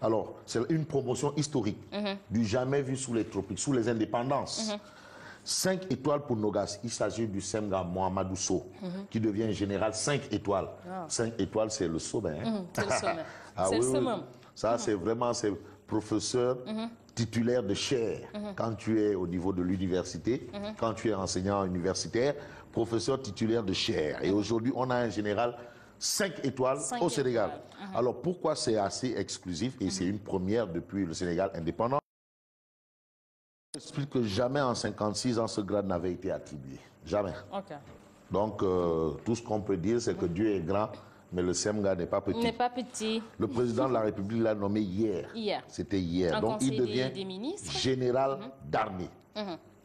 Alors, c'est une promotion historique, du jamais vu sous les tropiques, sous les indépendances. 5 étoiles pour Nogas. Il s'agit du Semga Mohamedou Sow, qui devient général 5 étoiles. 5 étoiles, c'est le sommet. Hein? C'est le sommet. Ah, c'est oui, le summum. Ça, c'est vraiment, c'est professeur titulaire de chaire. Quand tu es au niveau de l'université, quand tu es enseignant universitaire, professeur titulaire de chaire. Et aujourd'hui, on a un général 5 étoiles au Sénégal. Alors, pourquoi c'est assez exclusif et c'est une première depuis le Sénégal indépendant? J'explique que jamais en 56 ans, ce grade n'avait été attribué. Jamais. Donc, tout ce qu'on peut dire, c'est que Dieu est grand, mais le Semga n'est pas petit. N'est pas petit. Le président de la République l'a nommé hier. C'était hier. Donc, il devient général d'armée.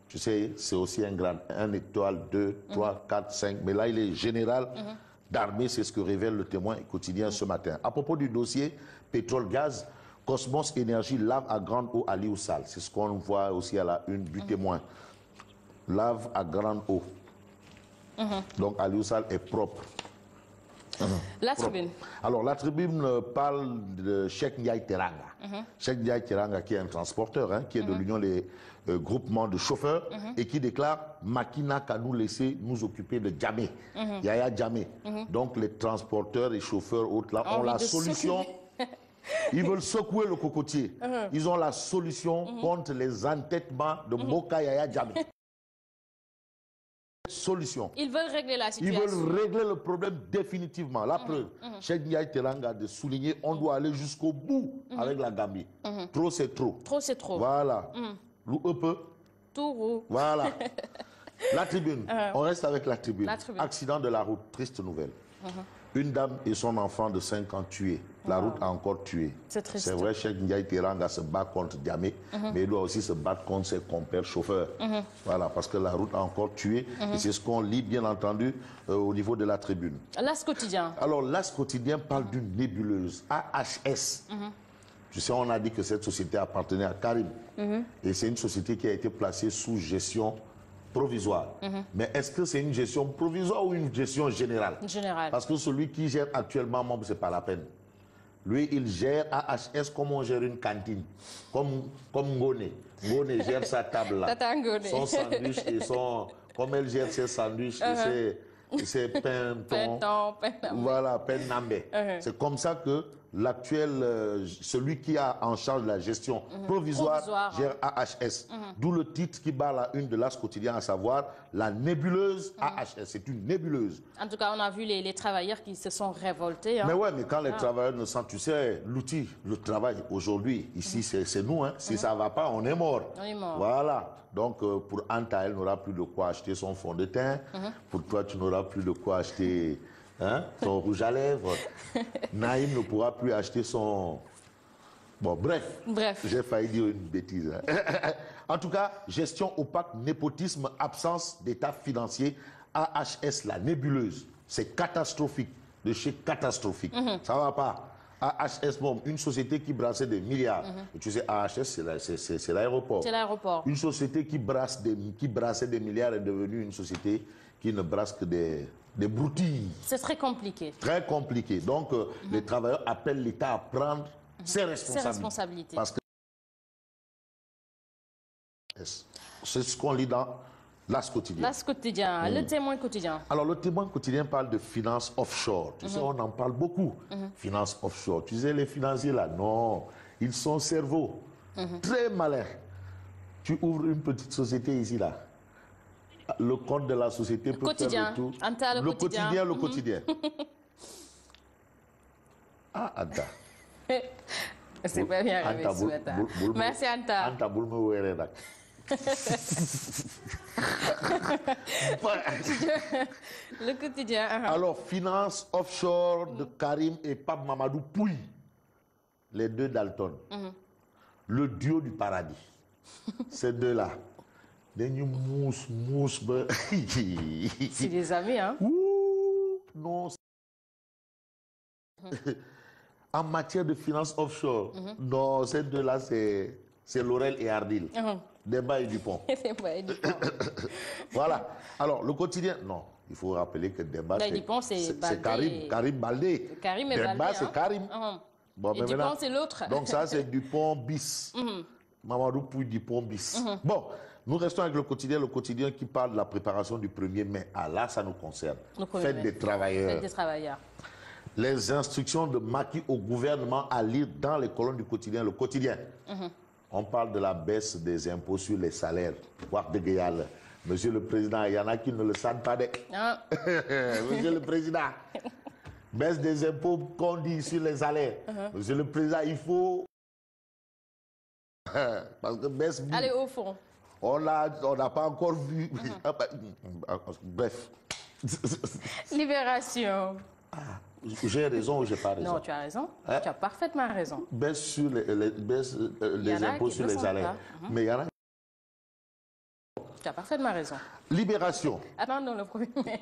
Tu sais, c'est aussi un grade. 1 étoile, 2, 3, 4, 5. Mais là, il est général d'armée. C'est ce que révèle le Témoin quotidien ce matin. À propos du dossier pétrole-gaz, Cosmos Énergie lave à grande eau Aliou Sall. C'est ce qu'on voit aussi à la une du Témoin. Lave à grande eau. Donc Aliou Sall est propre. La tribune. Alors la tribune parle de Cheikh Ndiaye Teranga. Cheikh Ndiaye Teranga qui est un transporteur, hein, qui est de l'Union des groupements de chauffeurs et qui déclare Makina qu'à nous laisser nous occuper de Djamé. Yaya Djamé. Donc les transporteurs et chauffeurs autres là ont la solution. Ils veulent secouer le cocotier. Ils ont la solution contre les entêtements de Moka Yaya Djamé. Solution. Ils veulent régler la situation. Ils veulent régler le problème définitivement. La preuve, Cheikh Ndiaye Teranga de souligner, on doit aller jusqu'au bout avec la Gambie. Trop c'est trop. Trop c'est trop. Voilà. Lou peu. Tout roux. Voilà. La tribune. On reste avec la tribune. Accident de la route, triste nouvelle. Une dame et son enfant de 5 ans tués. La route a encore tué. C'est triste. C'est vrai, Cheikh Ndiaye Teranga se bat contre Djamé, mais il doit aussi se battre contre ses compères chauffeurs. Voilà, parce que la route a encore tué. Et c'est ce qu'on lit, bien entendu, au niveau de la tribune. L'As quotidien. Alors, l'As quotidien parle d'une nébuleuse, AHS. Tu sais, on a dit que cette société appartenait à Karim. Et c'est une société qui a été placée sous gestion provisoire. Mais est-ce que c'est une gestion provisoire ou une gestion générale? Générale. Parce que celui qui gère actuellement, c'est pas la peine. Lui, il gère AHS comme on gère une cantine. Comme Ngone. Ngone gère sa table là. Son sandwich et son... Comme elle gère ses sandwichs et ses pains voilà, pain nambé. C'est comme ça que l'actuel, celui qui a en charge la gestion provisoire gère AHS. D'où le titre qui bat la une de l'As quotidien, à savoir la nébuleuse AHS. C'est une nébuleuse. En tout cas, on a vu les travailleurs qui se sont révoltés. Hein. Mais ouais, mais quand les travailleurs ne sentent, tu sais, l'outil, le travail, aujourd'hui, ici, c'est nous. Hein. Si ça ne va pas, on est mort. On est mort. Voilà. Donc, pour Anta, elle n'aura plus de quoi acheter son fond de teint. Pour toi, tu n'auras plus de quoi acheter... Hein, son rouge à lèvres. Naïm ne pourra plus acheter son... Bon, bref. J'ai failli dire une bêtise. Hein. En tout cas, gestion opaque, népotisme, absence d'état financier, AHS, la nébuleuse. C'est catastrophique. De chez catastrophique. Ça ne va pas. AHS, bon, une société qui brassait des milliards. Et tu sais, AHS, c'est l'aéroport. C'est l'aéroport. Une société qui brassait des milliards est devenue une société qui ne brasse que des broutilles. C'est très compliqué. Très compliqué. Donc, les travailleurs appellent l'État à prendre ses responsabilités. Parce que c'est ce qu'on lit dans l'As quotidien. L'As quotidien, le Témoin quotidien. Alors, le Témoin quotidien parle de finances offshore. Tu sais, on en parle beaucoup. Finances offshore. Tu sais, les financiers là, non, ils sont cerveaux. Très malins. Tu ouvres une petite société ici là. Le compte de la société peut faire le tout. Le quotidien. Ah, Anta. C'est pas bien arrivé ce matin. Merci, Anta. Anta, boulme ouere nak. Le quotidien. Alors, finance offshore de Karim et Pape Mamadou Pouy. Les deux Dalton. Le duo du paradis. Ces deux-là. C'est des amis, hein? Ouh, non. En matière de finance offshore, non, ces deux-là, c'est Laurel et Ardil. Demba et Dupont. Voilà. Alors, le quotidien, non. Il faut rappeler que Demba, c'est Karim Baldé. Karim et Demba, Baldé, c'est Karim. Bon, et Dupont, c'est l'autre. Donc ça, c'est Dupont bis. Mamadou Pouy Dupont bis. Bon, nous restons avec le quotidien qui parle de la préparation du 1er mai. Ah là, ça nous concerne. Fête des travailleurs. Fête des travailleurs. Les instructions de Macky au gouvernement à lire dans les colonnes du quotidien. Le quotidien. On parle de la baisse des impôts sur les salaires. Voire de Guéal. Monsieur le Président, il y en a qui ne le savent pas. Monsieur le Président, baisse des impôts qu'on dit sur les salaires. Monsieur le Président, il faut... Parce que baisse... Allez au fond. On n'a pas encore vu. Bref. Libération. J'ai raison ou j'ai pas raison? Non, tu as raison. Tu as parfaitement raison. Baisse sur les impôts sur les salaires. Mais il y en a... Tu as parfaitement raison. Libération. Attendons le 1er mai.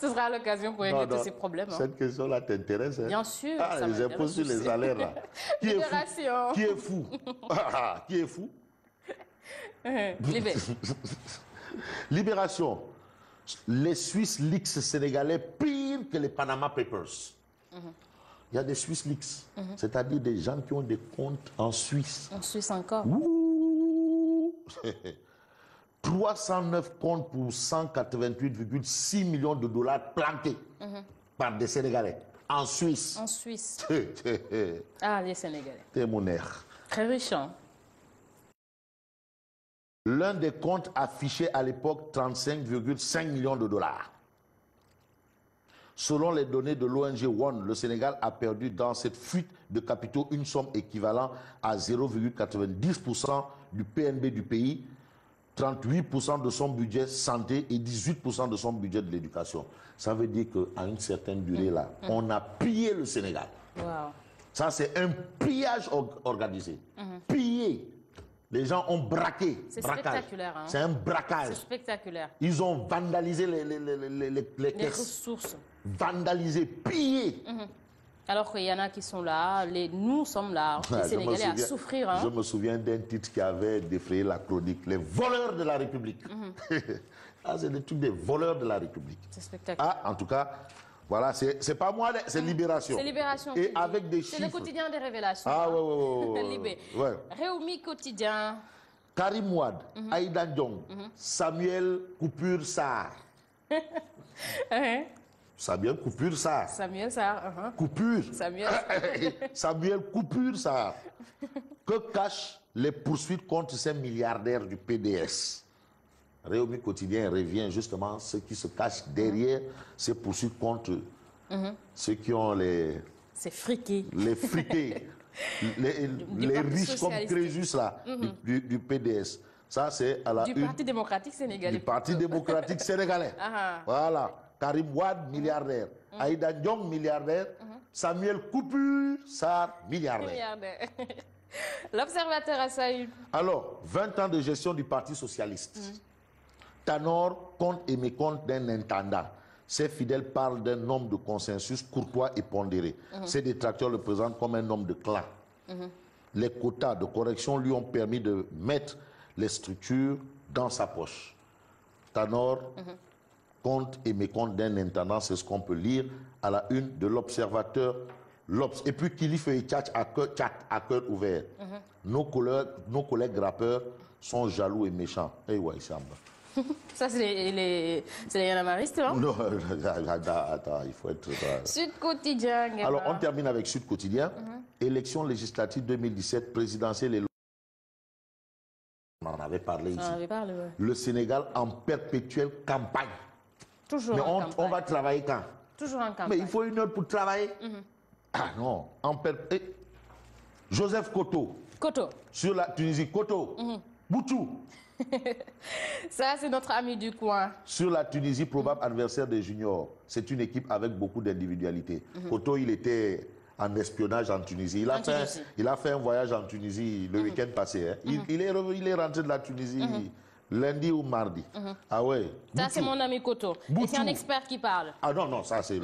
Ce sera l'occasion pour régler tous ces problèmes. Cette question-là t'intéresse? Bien sûr. Ah, les impôts sur les salaires, là. Libération. Qui est fou? Qui est fou? Libération. Les Swiss Leaks sénégalais pire que les Panama Papers. Il y a des Swiss Leaks, c'est-à-dire des gens qui ont des comptes en Suisse. En Suisse encore. 309 comptes pour 188,6 millions de dollars plantés par des Sénégalais en Suisse. En Suisse. Ah, les Sénégalais. C'est mon air. Très riche, hein? L'un des comptes affichait à l'époque 35,5 millions de dollars. Selon les données de l'ONG One, le Sénégal a perdu dans cette fuite de capitaux une somme équivalente à 0,90% du PNB du pays, 38% de son budget santé et 18% de son budget de l'éducation. Ça veut dire qu'à une certaine durée, là, on a pillé le Sénégal. Wow. Ça, c'est un pillage organisé. Pillé. Les gens ont braqué. C'est spectaculaire. Hein? C'est un braquage. C'est spectaculaire. Ils ont vandalisé les caisses. Ressources. Vandalisé, pillé. Alors qu'il y en a qui sont là, nous sommes là, les Sénégalais, à souffrir. Hein? Je me souviens d'un titre qui avait défrayé la chronique, les voleurs de la République. Ah, c'est des trucs des voleurs de la République. C'est spectaculaire. Ah, en tout cas, voilà, c'est pas moi, c'est Libération. C'est Libération. Et avec des chiffres. C'est le quotidien des révélations. Ah, ouais. Libé. Ouais. Réumi quotidien. Karim Wade, Aïda Ndiong, Samuel Coupure Sarr. Samuel Coupure Sarr. Samuel Sarr. Coupure. Samuel Coupure Sarr. Que cachent les poursuites contre ces milliardaires du PDS? Réumi quotidien revient justement ce qui se cache derrière ces poursuites contre ceux qui ont les... C'est friqué. Les friqués. les riches comme Crésus là, du PDS. Ça, c'est à la du Parti démocratique sénégalais. Du Parti démocratique sénégalais. Voilà. Karim Wade, milliardaire. Aïda Ndiong, milliardaire. Samuel Coupure Sarr, milliardaire. L'Observateur a ça eu. Alors, 20 ans de gestion du Parti socialiste. Tanor compte et mécompte d'un intendant. Ses fidèles parlent d'un homme de consensus courtois et pondéré. Ses détracteurs le présentent comme un homme de clan. Les quotas de correction lui ont permis de mettre les structures dans sa poche. Tanor compte et mécompte d'un intendant, c'est ce qu'on peut lire à la une de l'Observateur. Et puis Kilifeu et Tchatch à cœur ouvert. Nos collègues rappeurs sont jaloux et méchants. Ça, c'est les yanamaristes, hein? Non, attends, il faut être... Sud Quotidien. Alors, on termine avec Sud Quotidien. Élection législative 2017, présidentielle et... On en avait parlé ici. On en avait parlé, ouais. Le Sénégal en perpétuelle campagne. Toujours mais en campagne. On va travailler quand? Toujours en campagne. Mais il faut une heure pour travailler. Ah non, Joseph Koto. Sur la Tunisie, Koto. Boutou. Ça, c'est notre ami du coin. Sur la Tunisie, probable adversaire des juniors. C'est une équipe avec beaucoup d'individualité. Koto, il était en espionnage en Tunisie. Il a fait un voyage en Tunisie le week-end passé. Hein. Il est rentré de la Tunisie lundi ou mardi. Ah ouais. Ça, c'est mon ami Koto. Et c'est un expert qui parle. Ah non, ça c'est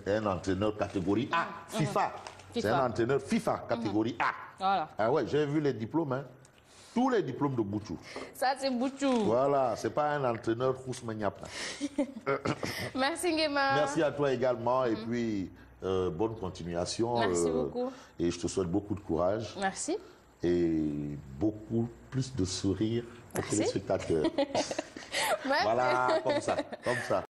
un entraîneur catégorie A, FIFA. C'est un entraîneur FIFA, catégorie A. Voilà. Ah ouais, j'ai vu les diplômes. Hein. tous les diplômes de Bouchou. Ça, c'est Bouchou. Voilà, c'est pas un entraîneur Kousmaniapa. Merci, Nguema. Merci à toi également. Et puis, bonne continuation. Merci beaucoup. Et je te souhaite beaucoup de courage. Merci. Et beaucoup plus de sourire aux téléspectateurs. Merci. Voilà, comme ça.